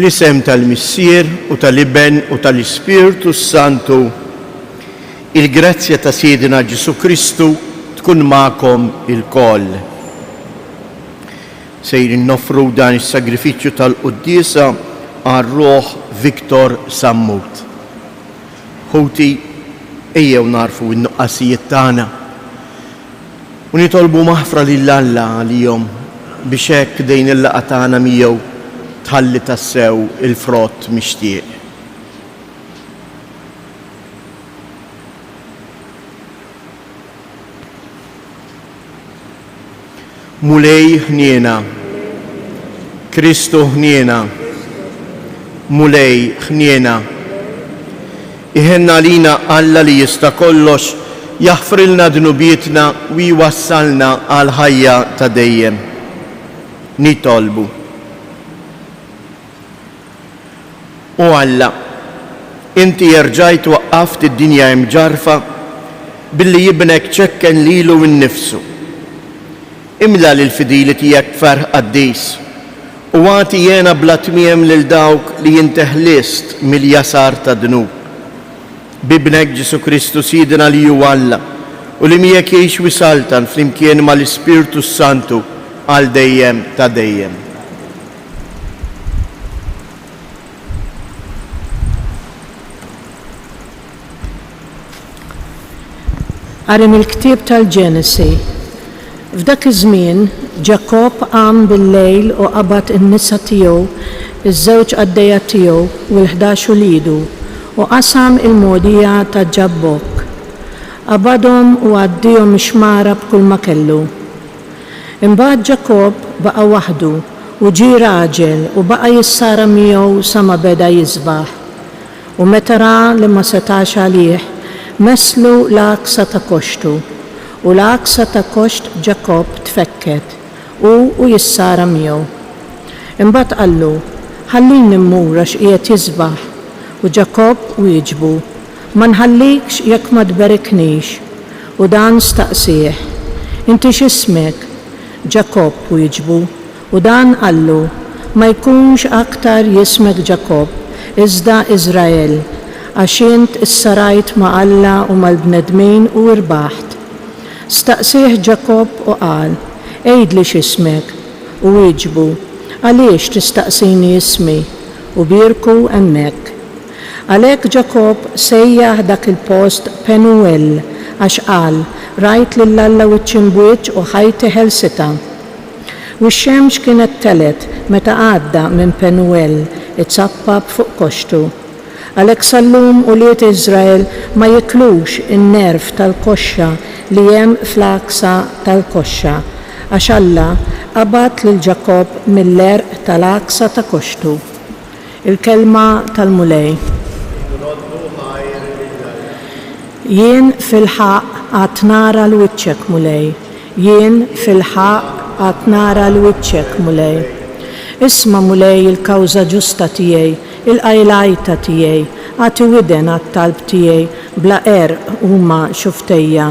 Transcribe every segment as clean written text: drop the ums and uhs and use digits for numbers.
Fl-isem tal-Missier u tal-Iben u tal-Ispirtu Santu, il-grazzja ta' Siedina Ġesu Kristu tkun magħkom il-koll. Sejrin nofru dan is-sagrifiċċju tal-Quddiesa għar-Ruħ Viktor Sammut. Ħuti ejjew narfu n-nuqqasijiet tagħna u nitolbu maħfra lill-Alla għalihom biex hekk dejn il-laqgħa tagħna miegħu tħalli tassew il-frott mixtieq. Mulej ħniena, Kristu ħniena, mulej ħniena. Iħenna lina Alla li jista' kollox jaħfrilna dnubietna u jwassalna għal ħajja ta' dejjem. Nitolbu. U Alla, inti jerġajt waqqaft id-dinja imġarfa billi jibnek ċekken lilu n-nifsu. Imla l-fidili tiegħek farħ qaddis u għati jena bla tmiem lil dawk li jinteħlist mill-jasar ta' dnub. Bibnek Ġesu Kristu Sidina li ju Alla u li miegħek jgħix wisaltan flimkien mal-Ispirtu Santu għal dejjem ta' dejjem. Għarim il-ktib tal-Ġenesi. F'dak iż-żmien Ġakob qam bil-lejl u qabad in-nisa tiegħu, iż-żewġ qaddejja tiegħu u l-11 ulidu u qasam il-mogħdija ta' Ġabbok. Qabadhom u għaddihom ix-xmara b'kull ma kellu. Imbagħad Ġakob baqa' waħdu u ġie raġel u baqa' jissara miegħu sa ma beda jisbaħ. U meta ra li ma setax għalih, meslu l-aksa ta' koxtu. U l-aksa ta' koxt Ġakob tfekket u jissara miegħu. Imbagħad qallu, ħallini mmur għax qiegħed jisbaħ, u Ġakob wieġbu, ma nħallikx jekk ma tberiknix, u dan staqsih, inti x'ismek? Ġakob wieġbu, u dan qallu, ma jkunx aktar jismek Ġakob, iżda Iżrael, għax int issarajt ma' Alla u mal-bnedmin u rbaħt. Staqsih Ġakob u qal, ejdli x'ismek, u wieġbu, għaliex tistaqsini ismi, u birku hemmhekk. Għalhekk Ġakob sejjaħ dak il-post Penuel għax qal, rajt lil Alla wiċċ imbuċ u ħajti ħelsita. U x-xemx kienet telet meta għadda minn Penuel itsappab fuq koxtu. Għalhekk sallum uliet Iżrael ma jiklux in-nerv tal-koxxa li hemm fl-aksa tal-koxxa, għax Alla qabad lil Ġakob mill-erq tal-aksa ta' koxtu. Il-kelma tal-mulej. Jien fil-ħaq għad nara l-wiċċek mulej. Jien fil-ħaq għad nara l-wiċċek mulej. Isma' mulej il-kawża ġusta tiegħi, il-qajlajta tiegħi, għati widen għat-talb tiegħi bla erq huma xuftejja.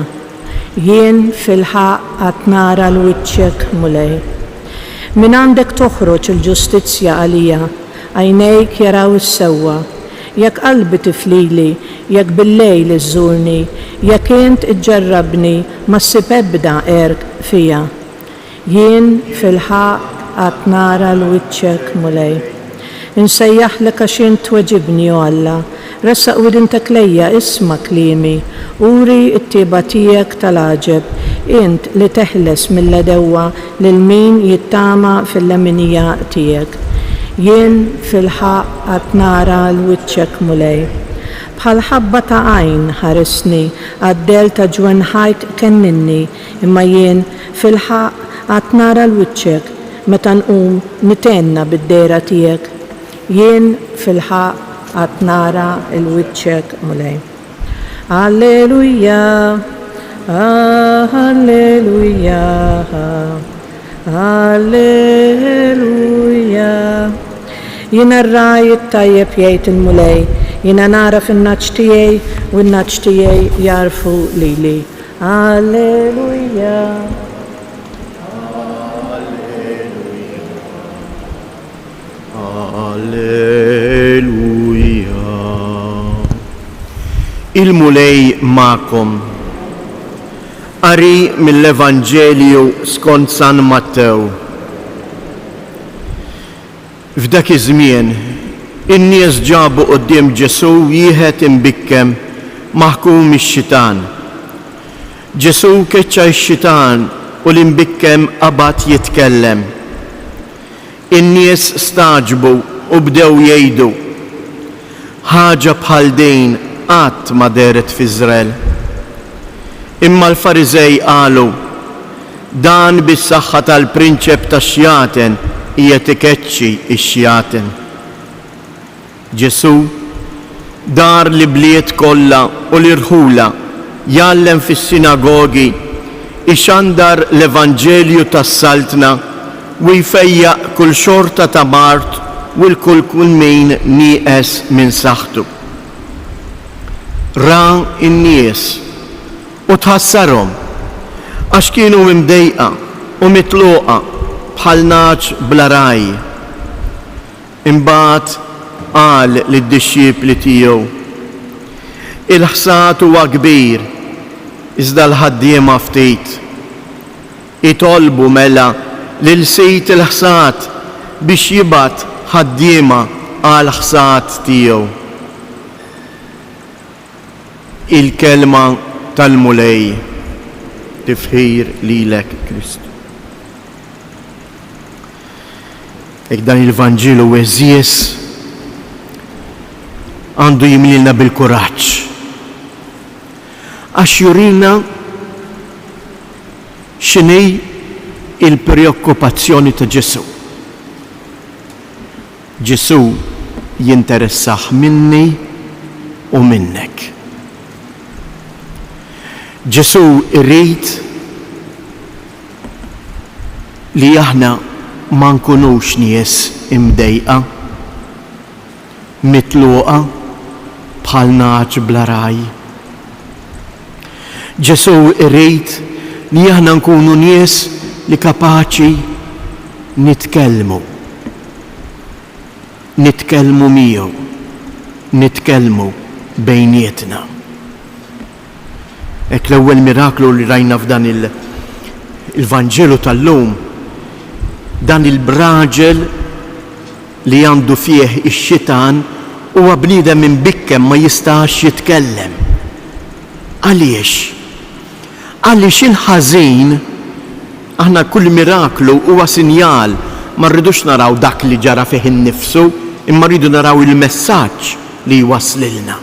Jien fil-ħaq għad nara l-wiċċek mulej. Min għandek toħroġ il-ġustizzja għalija, għajnejk jaraw is-sewwa. Jekk qalbi tiflili, jekk bil-lejl iżżurni, jekk int iġġarrabni ma ssib ebda erq fija. Jien fil-ħaq għad nara l-wiċċek mulej. Insejjaħlek għax int tweġibni u Alla, ressaq widintek lejja isma' kliemi, uri t-tieba tiegħek tal-għaġeb, int li teħles mill-edewwa lil min jittama fil-leminija tiegħek. Jien fil-ħaq għad nara l-wiċċek mulej. Bħal ħabba ta' għajn ħaresni, għaddel ta' ġwenħajt kenninni, imma jien fil-ħaq għad nara l-wiċċek meta nqum nitenna bid-dera tiegħek. Jien fil-ħaq għad nara l-wiċċek mulej. Alleluja, alleluja, alleluja. Jiena r-rajt tajjeb jgħid il-mulej, jiena nara fin-naċ tiegħi u n-naċ tiegħi jarfu lili. Alleluja. Alleluja. Il-mulej ma'kom. Qari mill-Evanġelju skont San Mattew. F'dak iż-żmien, in-nies ġabu quddiem Ġesu wieħed imbikkem maħkum ix-xitan. Ġesu keċċa x-xitan u l-imbikkem qabad jitkellem. In-nies staġbu u bdew jgħidu: ħaġa bħal din qatt ma deret f'Iżrael. Imma l-Fariżej qalu: dan bis-saħħa tal-prinċep tax-xjaten hija tikeċċi x-xjaten. Ġesu dar li bliet kollha u l-irħula jgħallem fis-sinagogi, ixandar l-Evanġelju tas-saltna u jfejjaq kull xorta ta' mart u l-kull min nieqes minn saħħtu. Ra in-nies u tħassarhom għax kienu mdejqa u mitluqa bħal naċ bla raj. Imbagħad qal lid-dixxiepli tiegħu: il-ħsad huwa kbir, iżda l-ħaddiema ftit. Itolbu mela lil sejt il-ħsad biex jibgħat ħaddiema għal ħsad tiegħu. Il-kelma tal-mulej. Tifħir lilek Kristu. Ek dan il-Vanġilu eżies għandu jimlilna bil-kuraġġ għax jurina x'inhi il-preokkupazzjoni ta' Ġesu. Ġesu jinteressaħ minni u minnek. Ġesu irrid li aħna ma nkunux nies imdejqa, mitluqa bħal naċ bla raj. Ġesu irrid li aħna nkunu nies li kapaċi nitkellmu miegħu, nitkellmu bejnietna. Ek l-ewwel miraklu li rajna f'dan il-Vanġelu tal-lum, dan il-braġel li għandu fih ix-xitan huwa bniedem minn bikkem ma jistax jitkellem. Għaliex? Għaliex il-ħażin, aħna kull miraklu huwa sinjal, ma rridux naraw dak li ġara fih innifsu, imma rridu naraw il-messaġġ li jwasslilna.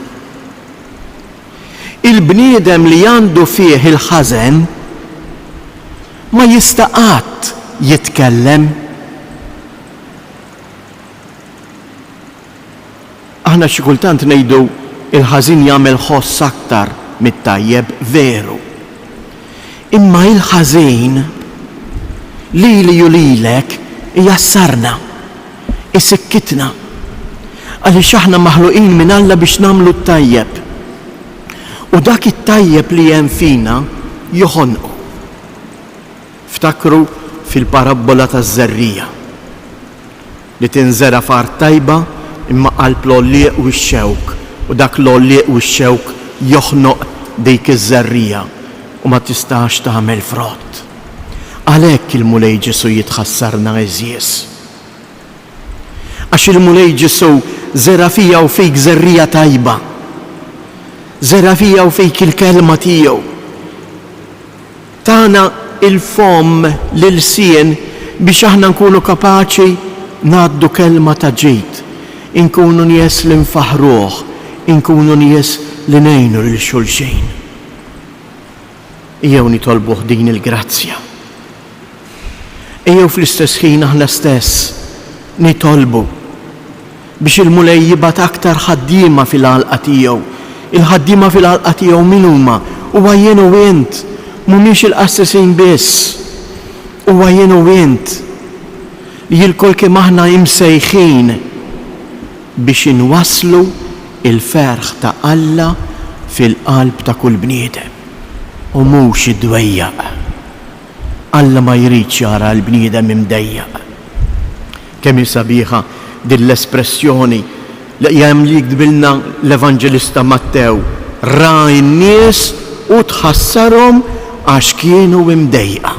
Il-bniedem li għandu fih il-ħażen ma jista' qatt jitkellem. Aħna xi kultant ngħidu il-ħażin jagħmel ħoss aktar mit-tajjeb, veru. Imma il-ħażin lili u lilek ijassarna, isikkitna, għaliex aħna maħluqin minn Alla biex nagħmlu t-tajjeb. U dak it-tajjeb li hemm fina joħonqu. Ftakru fil-parabola taż-żerrija li tinżera f'art tajba imma qalb l-ollieq u x-xewk, u dak l-ollieq u x-xewk joħnoq dik iż-żerrija u ma tistax tagħmel frott. Għalhekk il-mulej Ġesu jitħassarna eżies. Għax il-mulej Ġesu żera fija u fik żerrija tajba. Żera fija u fik il-kelma tiegħu. Tana il-fom l-sien biex aħna nkunu kapaċi ngħaddu kelma ta' ġid, inkunu nies li nfaħruh, inkunu nies li ngħinu lil xulxejn. Ejjew nitolbuh din il-grazzja. Ejjew fl-istess ħin aħna stess nitolbu biex il-mulej jibgħat aktar ħaddiema fil-għalqa tiegħu. Il-ħaddiema fil-għalqa tiegħu min huma? Huwa jien u int, mhumiex il-qassisin biss. Huwa jien u int li l-kol kemm aħna imsejħin biex inwasslu il-ferħ ta' Alla fil-qalb ta' kull bniedem u mhux id-dwejjaq. Alla ma jridx jara l-bniedem imdejjaq. Kemm sabiħa din l-espressjoni li jgħam li jgdbilna l-Evanġelista Mattew, ra n-nies u tħassarhom għax kienu imdejqa.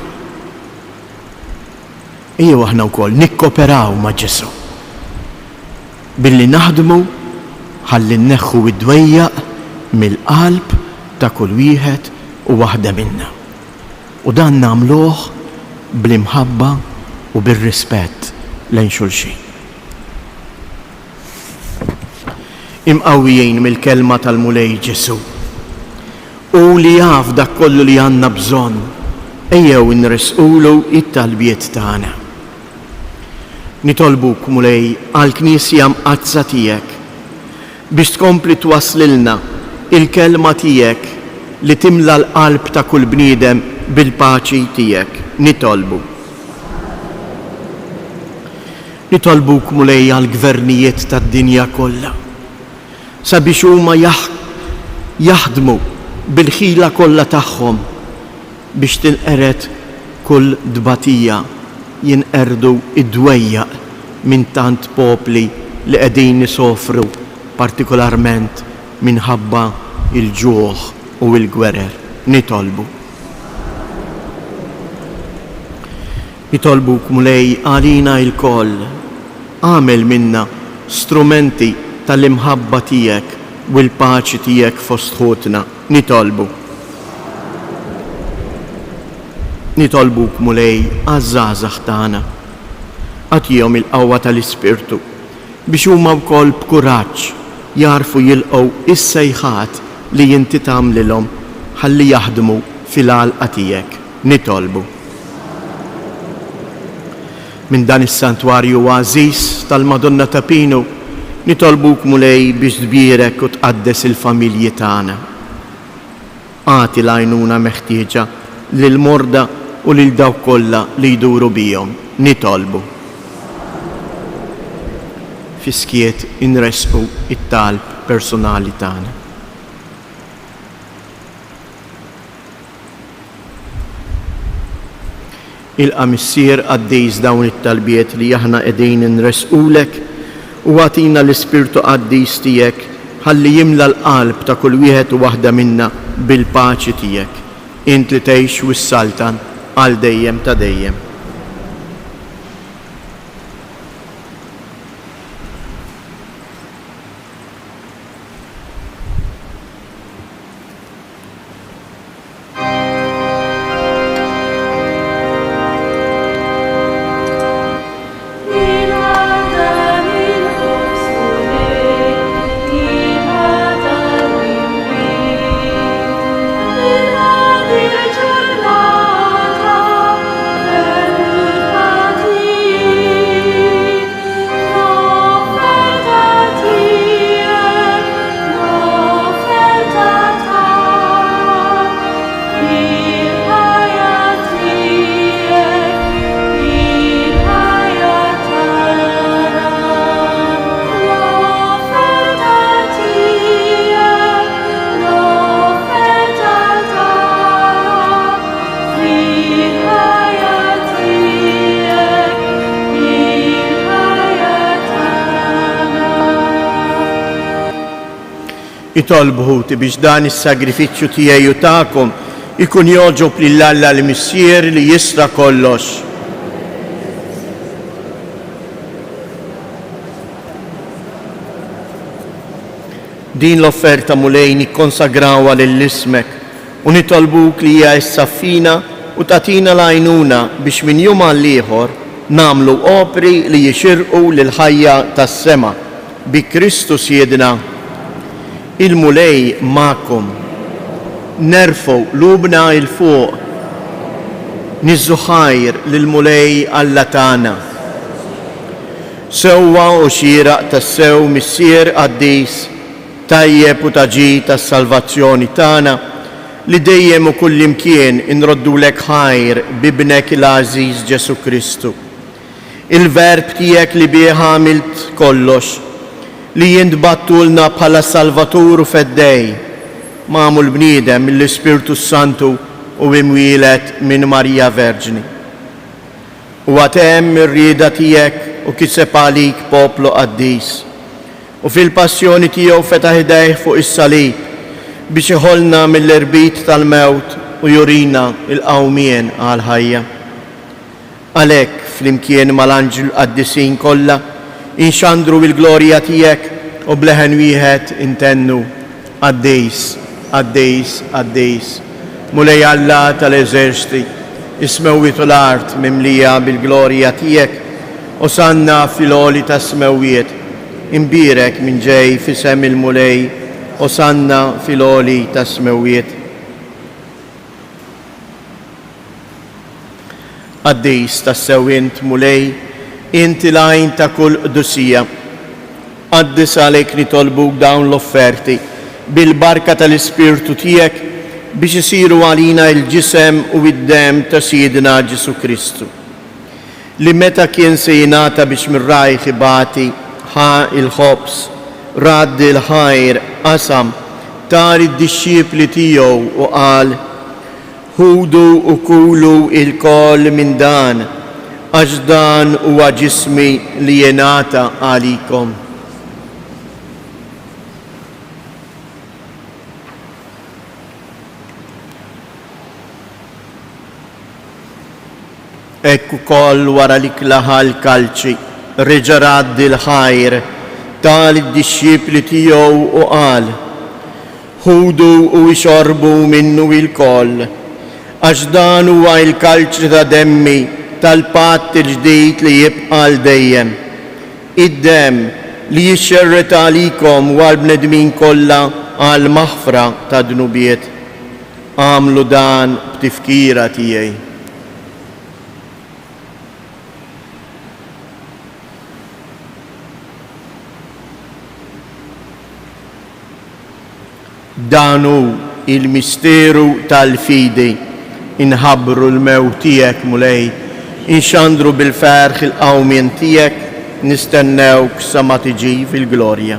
Ejjew aħna wkoll nikkoperaw ma' Ġesu billi naħdmu ħalli nneħħu id-dwejjaq mill-qalb ta' kull wieħed u waħda minna. U dan nagħmluh bl-imħabba u bir-rispett lejn xulxin. Imqawwijin mill-kelma tal-mulej Ġesu u li jaf dak kollu li għandna bżonn, ejjew nresqulu it-talbiet tagħna. Nitolbuk mulej għall-Knisja mqazza tiegħek biex tkompli twaslilna il-kelma tiegħek li timla l-qalb ta' kull bniedem bil-paċi tiegħek. Nitolbuk mulej għall-gvernijiet tad-dinja kollha sabiex huma jaħdmu bil-ħila kollha tagħhom biex tinqered kull dbatija jinqerdu id-dwejjaq minn tant popli li qegħdin nisofru partikolarment minħabba il-ġuħ u l-gwerer. Nitolbuk mulej għalina il-koll, għamel minna strumenti tal-imħabba tiegħek u l-paċi tiegħek fost ħutna. Nitolbuk mulej għaż-żgħażagħ tagħna, għatihom il-qawwa tal-Ispirtu biex huma wkoll b'kuraġġ jarfu jilqgħu is-sejħat li inti tagħmlilhom ħalli jaħdmu fil-għalqa tiegħek. Minn dan is-santwarju għażiż tal-Madonna ta' Pinu, nitolbuk mulej biex tbierek u tqaddes il-familji tagħna. Għati l-għajnuna meħtieġa lill-morda u lil dawk kollha li jduru bihom. Fiskiet inresqu it-talb personali tagħna. Il-qamissier għaddejs dawn it-talbiet li aħna qegħdin inresqulek u għatina l-Ispirtu Qaddis tiegħek ħalli jimla l-qalb ta' kull wieħed u waħda minna bil-paċi tiegħek. Int li tgħix wis-saltan għal dejjem ta' dejjem. Nitolbuħuti biex dan is-sagrifiċċju tiegħi u tagħkom ikun joġob lill-Alla l-Missier li jisra kollox. Din l-offerta mulej nikkonsagrawha lill-ismek u nitolbuk li hija s-saffina u tagħtina l-għajnuna biex minn jum għal ieħor nagħmlu opri li jixirqu lill-ħajja tas-sema bi Kristu Siedna. Il-mulej ma'kom, nerfu lubna il-fuq, nizzuħajr lil-mulej Alla tagħna. Sewwa u xieraq tas-sew Missier Qaddis, tajjeb u taġi tas-salvazzjoni tagħna li dejjem u kullimkien inroddulek ħajr bibnek il-għażiż Ġesu Kristu. Il-verb tiegħek li bih għamilt kollox, li jintbattulna bħala Salvatur u feddej, magħmul bniedem mill-Ispirtu Santu u imwielet minn Marija Verġni. U għatem ir-rieda tiegħek u kiseb għalik poplu qaddis. U fil-passjoni tiegħu fetaħ idejh fuq is-salib biex iħolna mill-irbit tal-mewt u jurina il-qawmien għal-ħajja. Għalhekk flimkien mal-anġel qaddisin kollha inxandru il-glorja tiegħek u bleħen wieħed intennu għaddejs, għaddejs, għaddejs. Mulej Alla tal-eżerċiti, is-smewwiet u l-art mimlija bil-glorja tiegħek, Osanna fil-oli ta' smewwiet, imbirek minn ġej fisem il-mulej, Osanna fil-oli ta' smewwiet. Għaddejs ta' sewwint mulej, inti lajn ta' kull qdusija. Għaddis għalek nitolbuk dawn l-offerti bil-barka tal-Ispirtu tiegħek biex isiru għalina il-ġisem u id-dem ta' Sidna Ġesu Kristu, li meta kien se jingħata biex mir-rajħ ibati ħa il-ħobs, raddi l-ħajr, qasam, tar id-dixxiepli tiegħu u qal: ħudu u kulu il-koll minn dan, għax dan huwa ġismi li jingħata għalikom. Ekku koll wara li klaħal kalċi, reġa' raddi l-ħajr, tal id-dixxiepli tiegħu u qal: ħudu u ixorbu minnu il-koll, għax dan huwa il-kalċi ta' demmi tal-patt il-ġdid li jibqa' l dejjem. Id-dem li jixxerret għalikom u għall-bnedmin kollha għal maħfra ta' dnubiet. Għamlu dan b'tifkira tiegħi. Danu il-misteru tal-fidi, inħabbru l-mewt tiegħek mulej, inxandru bil-ferħ il-qawmien tiegħek, nistennewk sa ma tiġi fil-glorja.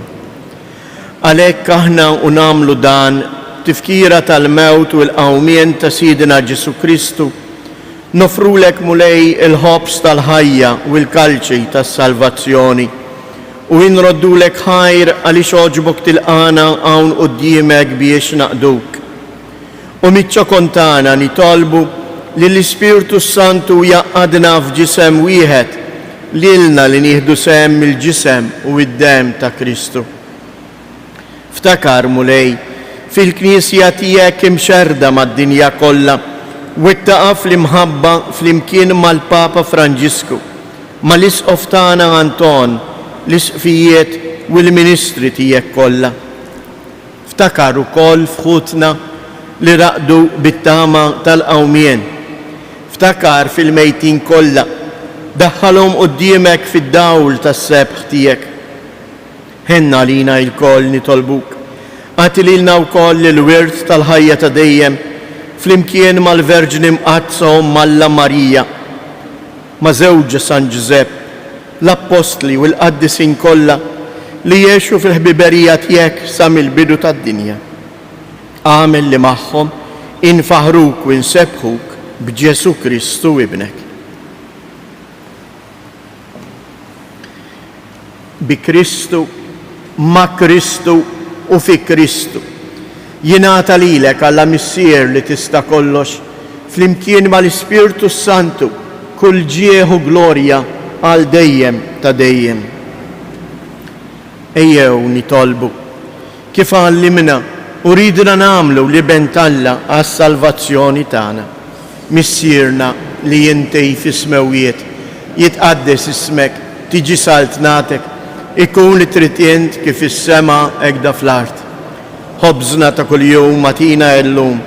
Għalhekk aħna u nagħmlu dan tifkira tal-mewt u l-qawmien ta' Sidna Ġesu Kristu, nofrulek mulej il-ħobs tal-ħajja u l-kalċi tas-salvazzjoni, u inroddulek ħajr għaliex oġbok tilqana hawn quddiemek biex naqduk. U miċċa kontana nitolbu li l-Ispirtu Santu jaqadna f'ġisem wieħed, lilna li nieħdu sehem mill-ġisem u id-dem ta' Kristu. Ftakar mulej fil-Knisja tiegħek imxerda mad-dinja kollha u ittaqa' fl-imħabba flimkien mal-Papa Franġisku, mal-Isqof tagħna Anton, l-isqfijiet u l-ministri tiegħek kollha. Ftakar ukoll fħutna li raqdu bit-tama tal-qawmien. Ftakar fil-mejtin kollha, daħħalhom quddiemek fid-dawl tas-sebħ tiegħek. Ħenna lina l-koll nitolbuk, għati lilna wkoll il-wirt tal-ħajja ta' dejjem flimkien mal-Verġni mqazza Alla Marija, ma' żewġa San Giuseppe, l-Appostli u l-Qaddisin kollha li jgħixu fil-ħbiberija tiegħek sa mill-bidu tad-dinja. Għamel li magħhom infaħruk u nsebħuk b'Ġesu Kristu ibnek. Bi Kristu, ma' Kristu u fi Kristu jingħata lilek Alla Missier li tista' kollox flimkien mal-Ispirtu Santu kull ġieħ u glorja għal dejjem ta' dejjem. Ejjew nitolbu kif għallimna u ridna nagħmlu li bentalla għas-salvazzjoni tagħna. Missierna li jintej fis-smewwiet, jitqaddes ismek, tiġi saltnatek, ikun li tritjent kif is-sema hekk fl-art. Ħobżna ta' kuljum matina llum,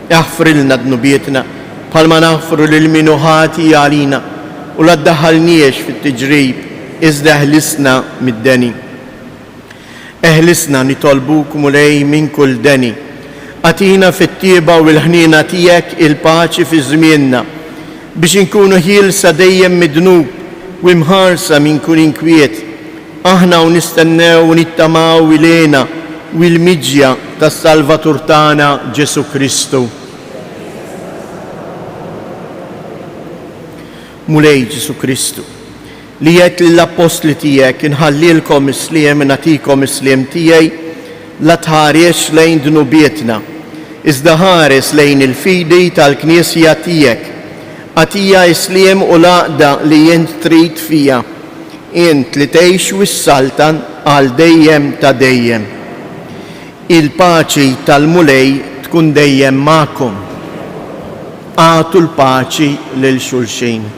jaħfrilna dnubietna bħalma naħfru lil min ħati għalina u la ddaħħalniex fit-tiġrib, iżda eħlisna mid-deni. Eħlisna nitolbuk mulej minn kull deni. Atina fit-tieba u l-ħniena tiegħek il-paċi fi żmienna biex inkunu ħielsa dejjem midnub u mħarsa minn kull inkwiet. Aħna u nistennew u nittamaw ilena u l-miġja tas-Salvatur tagħna Ġesu Kristu. Mulej Ġesu Kristu, li jgħid lill-Apostli tiegħek inħallilkom is-sliem nagħtikom is-sliem tiegħi, la tħares lejn dnubietna, iżda ħares lejn il-fidi tal-Knisja tiegħek. Għatija isliem u laqda li jent trid fija, int li tgħix wis-saltan għal dejjem ta' dejjem. Il-paċi tal-mulej tkun dejjem magħkom. Għatu l-paċi lil xulxin.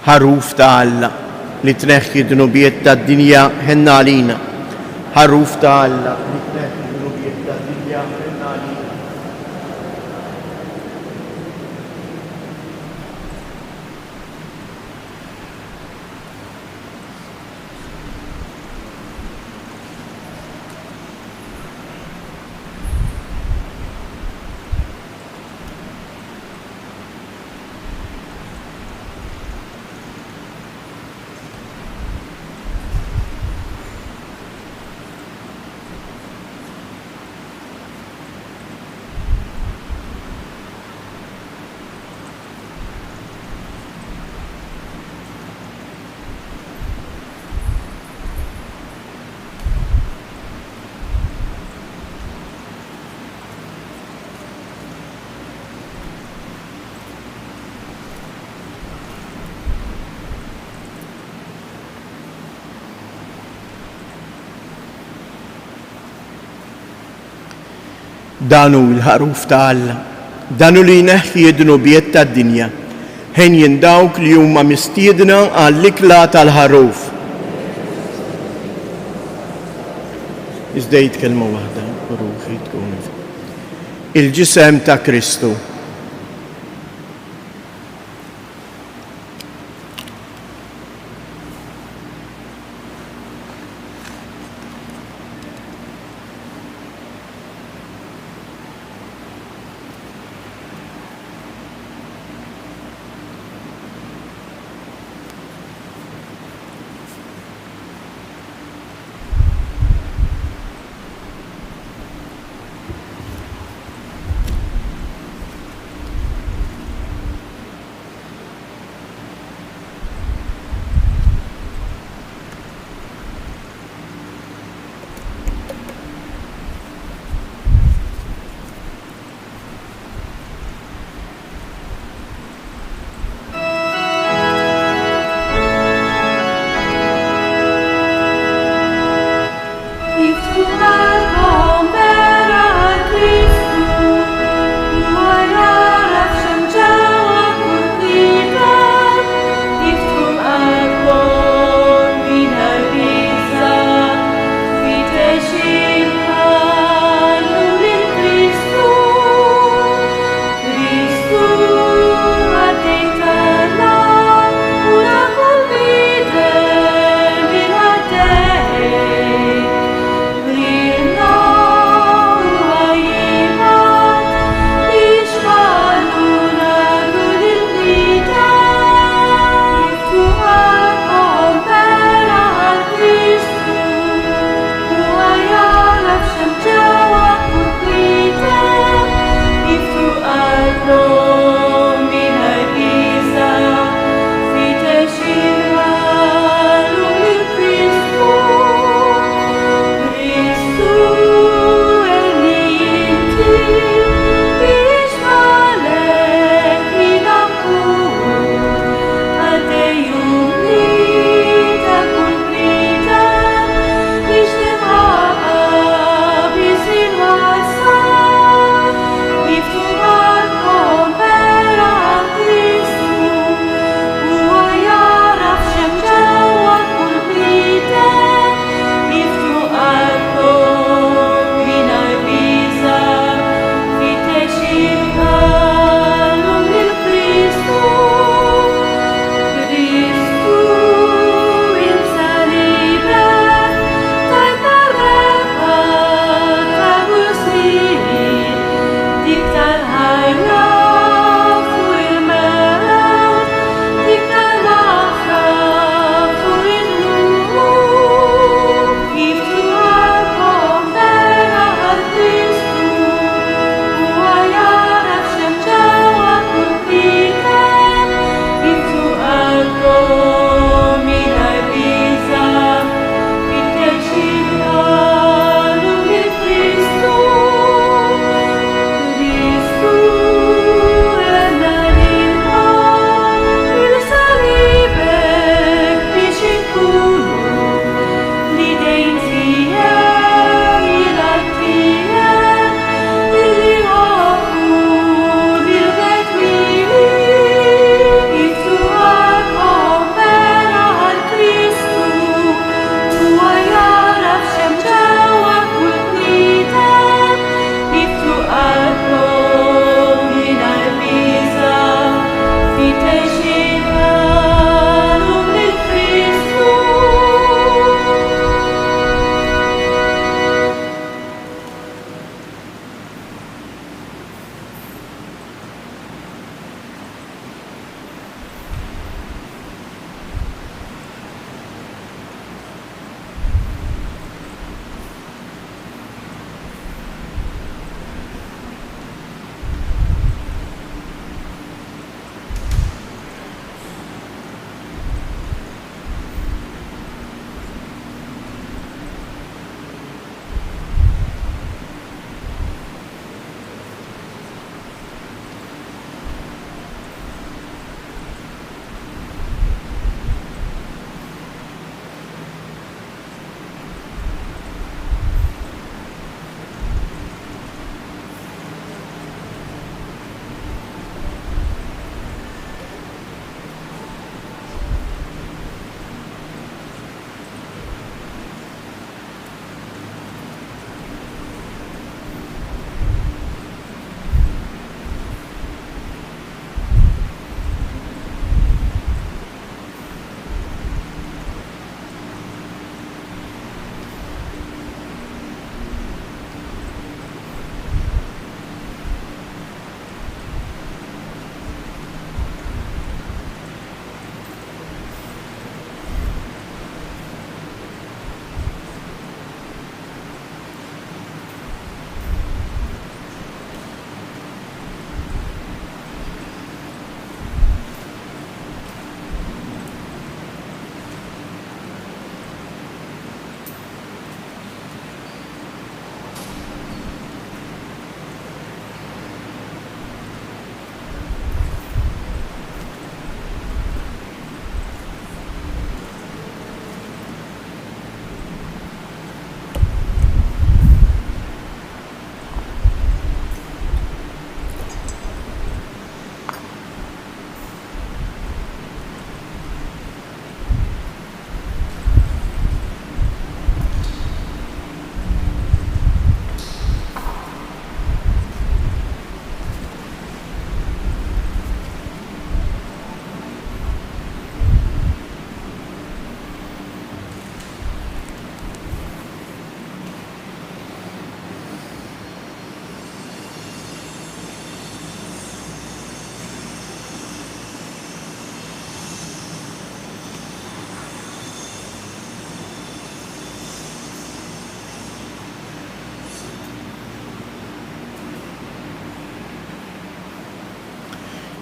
Ħaruf ta' Alla li tneħħi dnubiet tad-dinja ħenna għalina. Ħaruf ta' Alla li tneħħi dnubiet tad-dinja ħenna għalina. Danu l-ħaruf ta' Alla, danu li jneħħi d-dnubiet tad-dinja, ħen dawk li huma mistiedna għall-ikla tal-ħaruf. Iżda jitkellmu waħda, ruħi tkun. Il-ġisem ta' Kristu. Go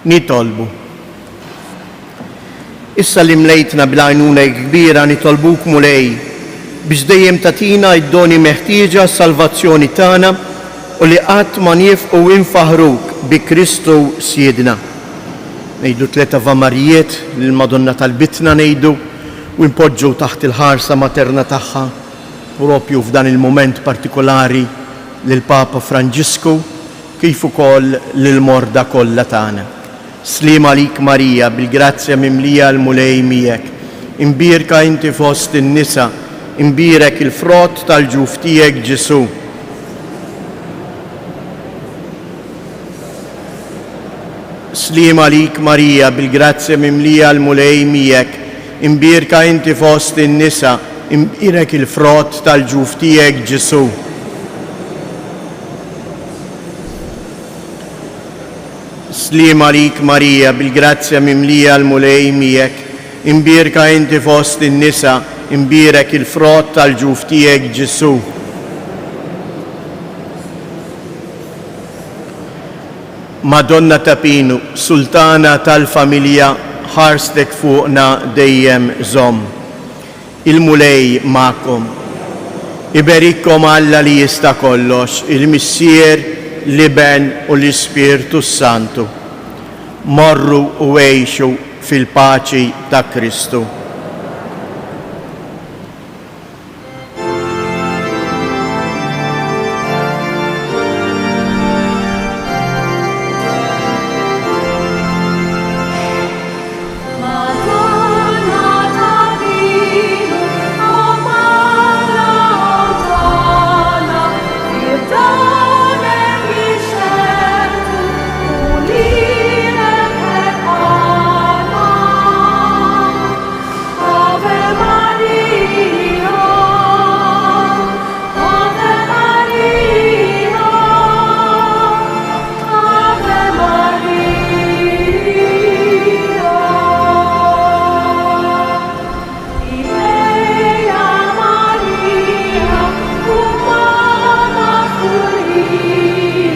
nitolbu. Issa li mlejtna bil-għajnuna kbira nitolbuk mulej biex dejjem tatina id-doni meħtieġa salvazzjoni tagħna u li qatt ma nifqu infaħruk bi Kristu Siedna. Ngħidu 3 Avamarijiet lil Madonna tal-Bitna ngħidu u npoġġu taħt il-ħarsa materna tagħha propju f'dan il-mument partikolari lil Papa Franġisku kif ukoll lil morda kollha tagħna. Slima lik Marija, bil-grazzja mimlija l-mulej miegħek, imbierka inti fost in-nisa, imbierek il-frott tal-ġuf tiegħek Ġesu. Slima lik Marija, bil-grazzja mimlija l-mulej miegħek, imbierka inti fost in-nisa, imbierek il-frott tal-ġuf tiegħek Ġesu. Slima lik Marija, bil-grazzja mimlija l-mulej miegħek, imbierka inti fost in-nisa, imbierek il-frott tal-ġuf tiegħek Ġesu. Madonna ta' Pinu, Sultana tal-familja, ħarstek fuqna dejjem żomm. Il-mulej ma'kom. Iberikkom Alla li jista' kollox, il-Missier, l-Iben u l-Ispirtu Santu. Morru u għejxu fil-paċi ta' Kristu.